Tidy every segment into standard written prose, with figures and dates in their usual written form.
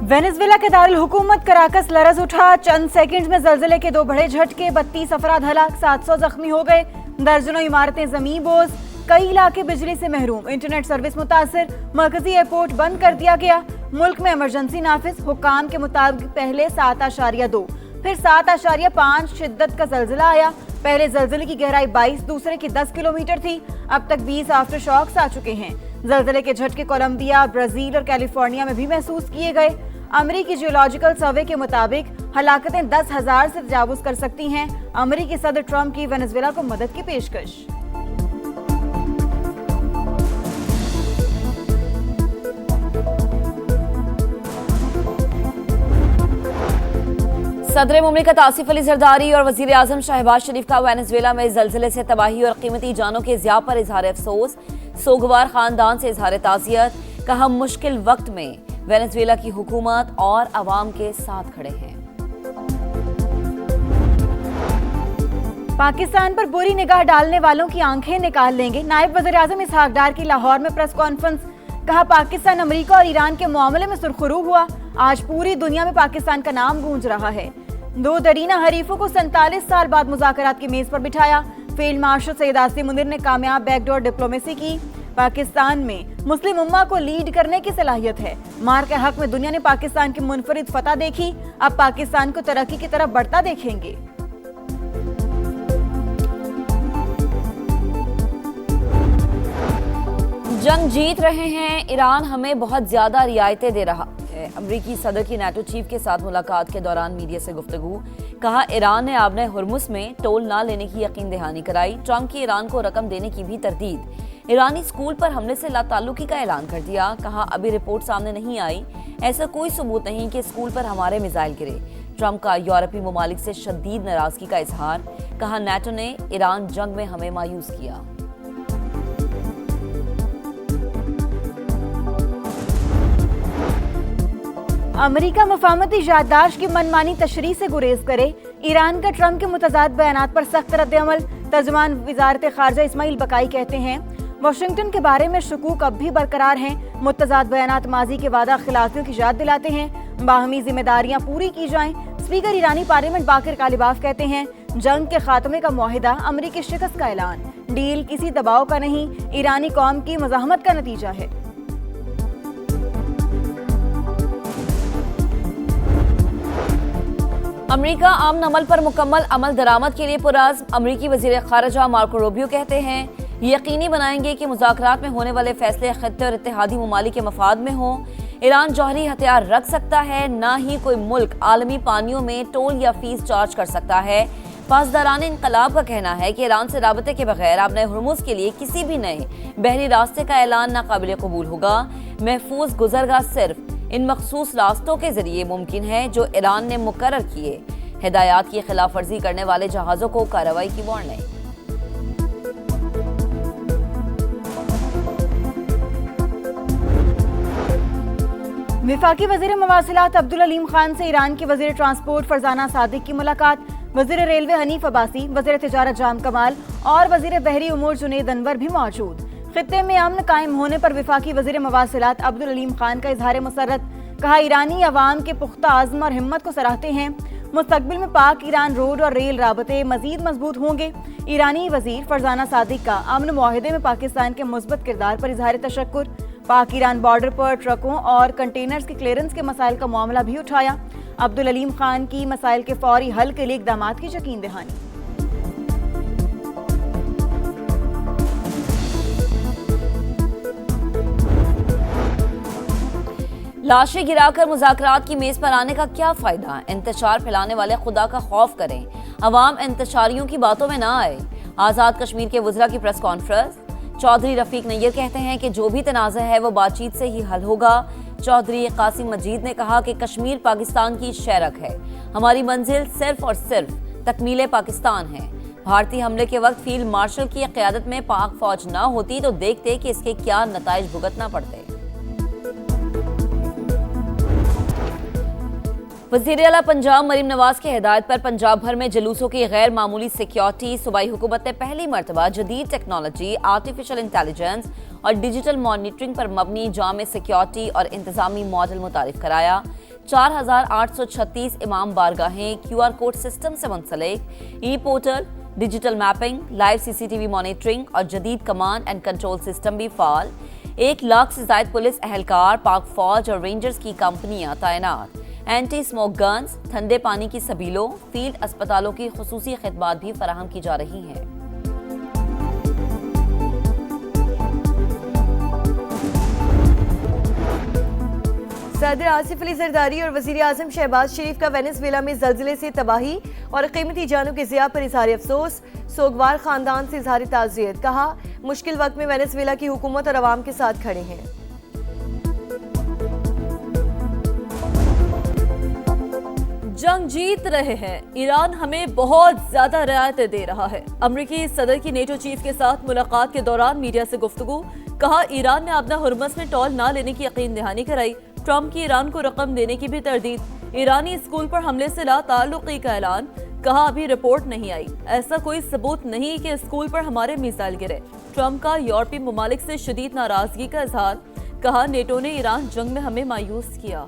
Venezuela के दारुल हुकूमत Caracas लरज उठा। चंद सेकंड्स में जल्जले के 2 बड़े झटके, 32 अफराद हलाक, 700 जख्मी हो गए। दर्जनों इमारतें जमीन बोझ, कई इलाके बिजली से महरूम, इंटरनेट सर्विस मुतासिर, मरकजी एयरपोर्ट बंद कर दिया गया। मुल्क में इमरजेंसी नाफिज, हुकाम के मुताबिक पहले 7.2 फिर 7.5 शिद्दत का जल्जला आया। पहले जल्जले की गहराई 22, दूसरे की 10 किलोमीटर थी। अब तक 20 आफ्टर शॉक्स आ चुके हैं। जल्जले के झटके कोलंबिया, ब्राजील और कैलिफोर्निया में भी महसूस किए गए। अमेरिकी जियोलॉजिकल सर्वे के मुताबिक हलाकतें 10,000 से तजावुज कर सकती हैं। अमेरिकी सदर ट्रंप की वेनेजुएला को मदद की पेशकश। सदर मुमलिकत आसिफ अली जरदारी और वजीर आजम शहबाज शरीफ का वेनेजुएला में जल्जले से तबाही और कीमती जानों के ज़िया पर इजहार अफसोस। सोगवार खानदान से इजहार ताज़ियत। कहा मुश्किल वक्त में वेनेजुएला की हुकूमत और अवाम के साथ खड़े हैं। पाकिस्तान पर बुरी निगाह डालने वालों की आंखें निकाल लेंगे। नायब वज़ीर आज़म इसहाक डार की लाहौर में प्रेस कॉन्फ्रेंस। कहा पाकिस्तान अमेरिका और ईरान के मामले में सुरखरू हुआ। आज पूरी दुनिया में पाकिस्तान का नाम गूंज रहा है। 2 दरीना हरीफों को 47 साल बाद मुज़ाकरात की मेज पर बिठाया। फील्ड मार्शल सैयद आसिम मुनीर ने कामयाब बैकडोर डिप्लोमेसी की। पाकिस्तान में मुस्लिम उम्मा को लीड करने की सलाहियत है। मार के हक में दुनिया ने पाकिस्तान की मुनफरिद फतह देखी। अब पाकिस्तान को तरक्की की तरफ बढ़ता देखेंगे। जंग जीत रहे हैं, ईरान हमें बहुत ज्यादा रियायतें दे रहा है। अमरीकी सदर की नाटो चीफ के साथ मुलाकात के दौरान मीडिया से गुफ्तगू। कहा ईरान ने आबने हुर्मुस में टोल ना लेने की यकीन दहानी कराई। ट्रंप की ईरान को रकम देने की भी तरदीद। ईरानी स्कूल पर हमले से लाताल्लुकी का ऐलान कर दिया। कहा अभी रिपोर्ट सामने नहीं आई, ऐसा कोई सबूत नहीं कि स्कूल पर हमारे मिसाइल गिरे। ट्रंप का यूरोपीय ममालिक से शदीद नाराजगी का इजहार। कहा नाटो ने ईरान जंग में हमें मायूस किया। अमेरिका मफाहमती याददाश्त की मनमानी तशरीह से गुरेज करे। ईरान का ट्रंप के मुतज़ाद बयानात पर सख्त रद्द-ए-अमल। तर्जुमान वज़ारत ख़ारजा इस्माइल बकाई कहते हैं वाशिंगटन के बारे में शकूक अब भी बरकरार हैं। मुतज़ाद बयानात माजी के वादा खिलाफियों की याद दिलाते हैं। बाहमी जिम्मेदारियां पूरी की जाएं। स्पीकर ईरानी पार्लियामेंट बाकिर कालिबाफ कहते हैं जंग के खात्मे का मुआहिदा, अमरीकी शिकस्त का ऐलान। डील किसी दबाव का नहीं, ईरानी कौम की मज़ाहमत का नतीजा है। अमेरिका अमन अमल पर मुकम्मल अमल दरामद के लिए पुरअज़्म। अमरीकी वज़ीर ख़ारिजा मार्को रूबियो कहते हैं यकीनी बनाएंगे कि मुज़ाकरात में होने वाले फैसले खित्ते और इत्तेहादी ममालिक के मफाद में हों। ईरान जौहरी हथियार रख सकता है, ना ही कोई मुल्क आलमी पानियों में टोल या फीस चार्ज कर सकता है। पासदारान इनकलाब का कहना है कि ईरान से राबते के बगैर अपने हुर्मुज़ के लिए किसी भी नए बहरी रास्ते का ऐलान नाकाबिल कबूल होगा। महफूज गुजरगाह सिर्फ इन मखसूस रास्तों के जरिए मुमकिन है जो ईरान ने मुकर्रर किए। हिदायत की खिलाफ वर्जी करने वाले जहाज़ों को कार्रवाई की वार्निंग। वफाकी वज़ीर मवासिलात अब्दुल अलीम खान से ईरान की वज़ीर ट्रांसपोर्ट फरजाना सादिक की मुलाकात। वज़ीर रेलवे हनीफ अब्बासी, वज़ीर तिजारत जाम कमाल और वज़ीर बहरी उमूर जुनैद अनवर भी मौजूद। खित्ते में अमन कायम होने पर वफाकी वज़ीर मवासिलात अब्दुल अलीम खान का इजहार मसरत। कहा ईरानी अवाम के पुख्ता आज़्म और हिम्मत को सराहते हैं। मुस्तकबिल में पाक ईरान रोड और रेल राबते मजीद मजबूत होंगे। ईरानी वज़ीर फरजाना सादिक का अमन मुआहिदे में पाकिस्तान के मुस्बत किरदार पर इजहार तशक्कुर। पाक ईरान बॉर्डर पर ट्रकों और कंटेनर्स के क्लियरेंस के मसाइल का मामला भी उठाया। अब्दुल अलीम खान की मसाइल के फौरी हल के लिए इक़दामात की यकीन दहानी। लाशें गिराकर मुज़ाकरात की मेज पर आने का क्या फायदा। इंतशार फैलाने वाले खुदा का खौफ करें, अवाम इंतशारियों की बातों में ना आए। आज़ाद कश्मीर के वज़रा की प्रेस कॉन्फ्रेंस। चौधरी रफीक नैयर कहते हैं कि जो भी तनाज़ा है वो बातचीत से ही हल होगा। चौधरी कासिम मजीद ने कहा कि कश्मीर पाकिस्तान की शहरक है, हमारी मंजिल सिर्फ और सिर्फ तकमील पाकिस्तान है। भारतीय हमले के वक्त फील्ड मार्शल की क़यादत में पाक फौज ना होती तो देखते कि इसके क्या नताइज भुगतना पड़ते। वज़ीर आला पंजाब मरीम नवाज की हिदायत पर पंजाब भर में जुलूसों की गैर मामूली सिक्योरिटी। सूबाई हुकूमत ने पहली मरतबा जदीद टेक्नोलॉजी, आर्टिफिशियल इंटेलिजेंस और डिजिटल मॉनिटरिंग पर मबनी जामे सिक्योरिटी और इंतजामी मॉडल मुतारिफ कराया। 4836 इमाम बारगाहें QR कोड सिस्टम से मुंसलिक, e portal, digital mapping, live CCTV monitoring और जदीद कमांड एंड कंट्रोल सिस्टम भी फाल। 1 लाख से ज्यादा पुलिस एहलकार, पाक फौज और रेंजर्स की कंपनियां तैनात। एंटी स्मोक गन्स, ठंडे पानी की सबीलों, फील्ड अस्पतालों की खुसूसी खिदमात भी फराहम की जा रही हैं। सदर आसिफ अली जरदारी और वजीर आजम शहबाज शरीफ का वेनेजुएला में जल्जले से तबाही और कीमती जानों के ज़िया पर इजहार अफसोस। सोगवार खानदान से इजहार ताज़ियत, कहा मुश्किल वक्त में वेनेजुएला की हुकूमत और अवाम के साथ खड़े हैं। जंग जीत रहे हैं, ईरान हमें बहुत ज्यादा रियायतें दे रहा है। अमरीकी सदर की नेटो चीफ के साथ मुलाकात के दौरान मीडिया से गुफ्तगू, कहा ईरान ने अपना हुर्मस में टॉल ना लेने की यकीन दहानी कराई। ट्रंप की ईरान को रकम देने की भी तरदीद। ईरानी स्कूल पर हमले से ला ताल्लुकी का ऐलान, कहा अभी रिपोर्ट नहीं आई, ऐसा कोई सबूत नहीं कि स्कूल पर हमारे मिसाइल गिरे। ट्रंप का यूरोपीय ममालिक से शदीद नाराजगी का इजहार, कहा नेटो ने ईरान जंग में हमें मायूस किया।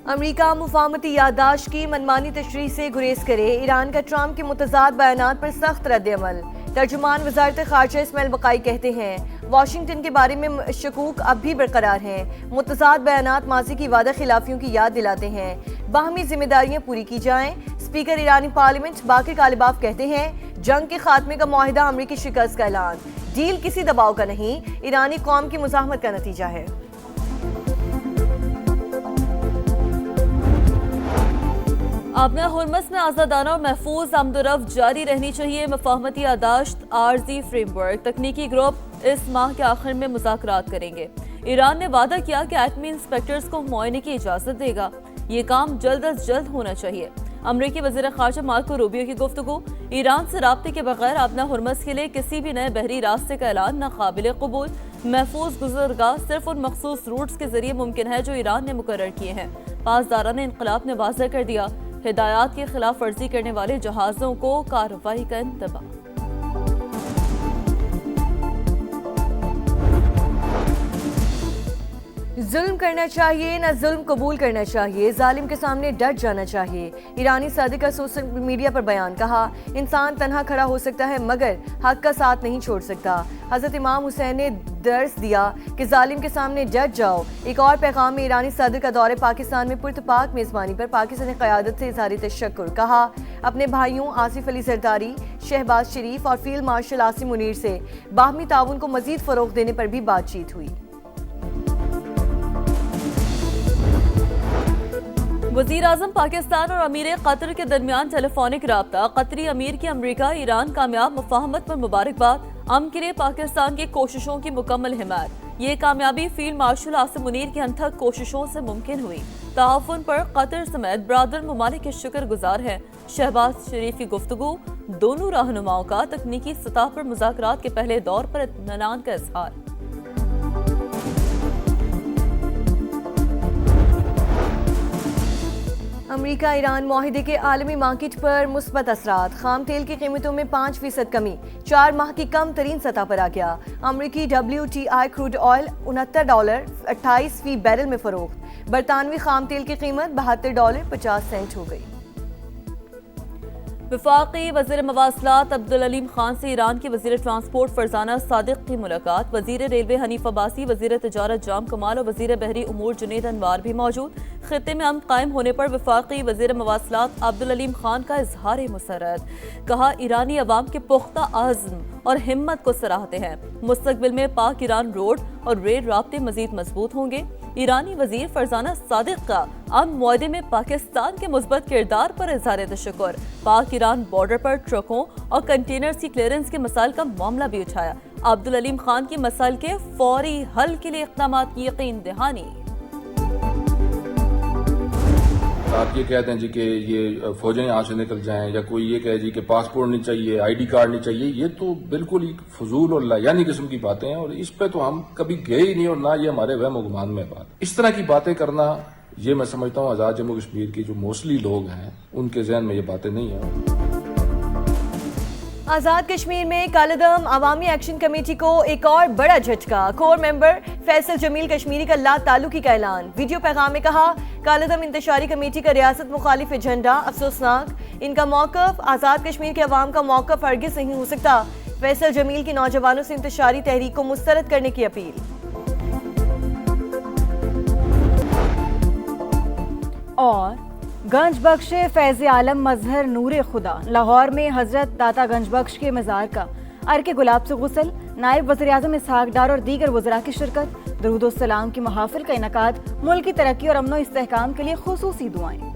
अमरीका मुफाहमती याददाश्त की मनमानी तशरीह से गुरेज करे, ईरान का ट्रंप के मुतज़ाद बयानात पर सख्त रद्द-ए-अमल। तर्जुमान वज़ारत ख़ारिजा इस्माइल बक़ाई कहते हैं वाशिंगटन के बारे में शकूक अब भी बरकरार हैं। मुतज़ाद बयानात माजी की वादा खिलाफियों की याद दिलाते हैं। बाहमी जिम्मेदारियां पूरी की जाएं। स्पीकर ईरानी पार्लियामेंट बाकिर कालिबाफ कहते हैं जंग के खात्मे का मुआहिदा अमरीकी शिकस्त का ऐलान, डील किसी दबाव का नहीं, ईरानी कौम की मुज़ाहमत का नतीजा है। अपना हुर्मस में आज़ादाना और महफूज आमदोरफ्त जारी रहनी चाहिए। मुफाहमती याददाश्त आर्जी फ्रेमवर्क तकनीकी ग्रुप इस माह के आखिर में मुज़ाकरात करेंगे। ईरान ने वादा किया कि एटमी इंस्पेक्टर्स को मुआयने की इजाज़त देगा। ये काम जल्द अज जल्द होना चाहिए। अमरीकी वज़ीर ख़ारिजा मार्को रूबियो की गुफ्तगू, ईरान से राब्ते के बगैर अपना हुर्मस के लिए किसी भी नए बहरी रास्ते का ऐलान नाकाबिल कबूल। महफूज गुज़रगाह सिर्फ उन मखसूस रूट्स के जरिए मुमकिन है जो ईरान ने मुकर्रर किए हैं। पासदारान इनक़लाब ने वाज़ह कर दिया, हिदायत की खिलाफ वर्जी करने वाले जहाज़ों को कार्रवाई का इंतबाह। जुल्म करना चाहिए ना जुल्म कबूल करना चाहिए, जालिम के सामने डट जाना चाहिए। ईरानी सदर का सोशल मीडिया पर बयान, कहा इंसान तन्हा खड़ा हो सकता है मगर हक का साथ नहीं छोड़ सकता। हज़रत इमाम हुसैन ने दर्स दिया कि जालिम के सामने डट जाओ। एक और पैगाम में ईरानी सदर का दौरे पाकिस्तान में पुरतपाक मेज़बानी पर पाकिस्तानी क़यादत से इज़हार तशक्कुर, कहा अपने भाइयों आसिफ अली जरदारी, शहबाज शरीफ और फील्ड मार्शल आसिम मुनीर से बाहमी ताउन को मज़ीद फ़रोग़ देने पर भी बातचीत हुई। वज़ीर आज़म पाकिस्तान और अमीर कतर के दरमियान टेलीफोनिक राब्ता, कतरी अमीर की अमरीका ईरान कामयाब मुफाहमत पर मुबारकबाद। अमन के लिए पाकिस्तान की कोशिशों की मुकम्मल हिमायत। ये कामयाबी फील्ड मार्शल आसिम मुनीर की अनथक कोशिशों से मुमकिन हुई। ताउन पर कतर समेत बरादर ममालिक के शुक्रगुजार हैं। शहबाज शरीफ की गुफ्तगू, दोनों रहनुमाओं का तकनीकी सतह पर मुज़ाकरात के पहले दौर पर इत्मीनान का इज़हार। अमरीका ईरान मुआहिदे के आलमी मार्केट पर मुस्बत असरात, खाम तेल की कीमतों में 5% कमी, 4 माह की कम तरीन सतह पर आ गया। अमरीकी WTI क्रूड ऑयल $69.28 फी बैरल में फरोख्त। बरतानवी खाम तेल की कीमत $72.50 हो गई। वफाकी वज़ीर मवासलात अब्दुल अलीम खान से ईरान की वज़ीर ट्रांसपोर्ट फरजाना सादिक की मुलाकात। वज़ीर रेलवे हनीफ अब्बासी, वज़ीर तिजारत जाम कमाल और वज़ीर बहरी उमूर जुनैद अनवार भी मौजूद। खित्ते में अमन कायम होने पर वफाकी वज़ीर मवासलात अब्दुल अलीम खान का इजहार मुसर्रत, कहा ईरानी अवाम के पुख्ता आज़्म और हिम्मत को सराहते हैं। मुस्तकबिल में पाक ईरान रोड और रेल राब्ते मजीद मजबूत होंगे। ईरानी वज़ीर फरजाना सादिक का अमन मुआहदे में पाकिस्तान के मुस्बत किरदार पर इज़हार तशक्कुर। पाक ईरान बॉर्डर पर ट्रकों और कंटेनर्स की क्लियरेंस के मसाइल का मामला भी उठाया। अब्दुल अलीम खान की मसाइल के फौरी हल के लिए इक़दाम की यकीन दहानी। आप ये कहते हैं जी कि ये फौजें यहाँ से निकल जाएं, या कोई ये कहे जी कि पासपोर्ट नहीं चाहिए, ID कार्ड नहीं चाहिए, ये तो बिल्कुल ही फजूल और लायानी किस्म की बातें हैं और इस पे तो हम कभी गए ही नहीं और ना ये हमारे वहम गुमान में बात। इस तरह की बातें करना, ये मैं समझता हूँ आज़ाद जम्मू कश्मीर की जो मोस्टली लोग हैं उनके जहन में ये बातें नहीं हैं। आजाद कश्मीर में कालेदम अवामी एक्शन कमेटी को एक और बड़ा झटका। कोर मेंबर फैसल जमील कश्मीरी का ला ताल्लुकी का ऐलान। वीडियो पैगाम में कहा, कालेदम इंतशारी कमेटी का रियासत मुखालिफ एजेंडा अफसोसनाक, इनका मौकफ आजाद कश्मीर के अवाम का मौकफ हरगिज नहीं हो सकता। फैसल जमील की नौजवानों से इंतशारी तहरीक को मुस्तरद करने की अपील। और गंज बख्श फैज आलम मजहर नूर खुदा, लाहौर में हजरत दाता गंज बख्श के मज़ार का अर्के गुलाब से गुसल, नायब वज़ीर आज़म इसहाक डार और दीगर वज़रा की शिरकत, दरूद सलाम की महाफिल का इनकाद, मुल्क की तरक्की और अमनो इस्तेहकाम के लिए खुसूसी दुआएं।